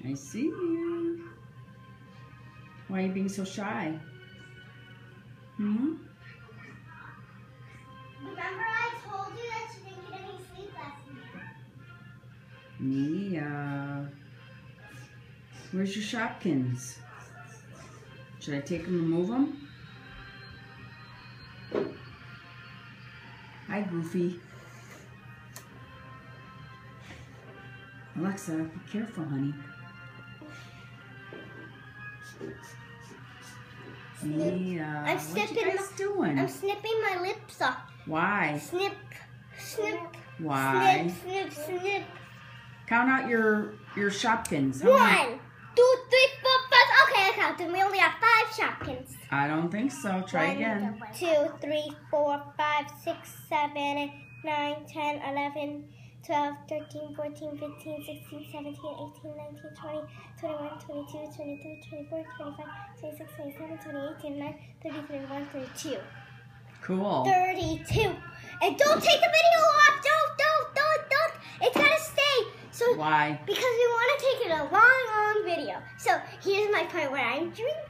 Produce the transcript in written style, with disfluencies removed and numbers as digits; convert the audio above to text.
I see you. Why are you being so shy? Remember I told you that you didn't get any sleep last night? Mia. Where's your Shopkins? Should I take them and move them? Hi, Goofy. Alexa, be careful, honey. Mia, what you guys doing? I'm snipping my lips off. Why? Snip, snip. Why? Snip, snip, snip. Count out your Shopkins. How many? 1, 2, 3, 4, 5. Okay, I counted. We only have 5 Shopkins. I don't think so. Try again. 1, 2, 3, 4, 5, 6, 7, 8, 9, 10, 11, 12, 13, 14, 15, 16, 17, 18, 19, 20, 21, 22, 23, 24, 25, 26, 27, 28, 29, 30, 31, 32. Cool. 32. And don't take the video off. Don't. It's gotta stay. So Why? because we want to take it a long video. So here's my part where I'm drinking.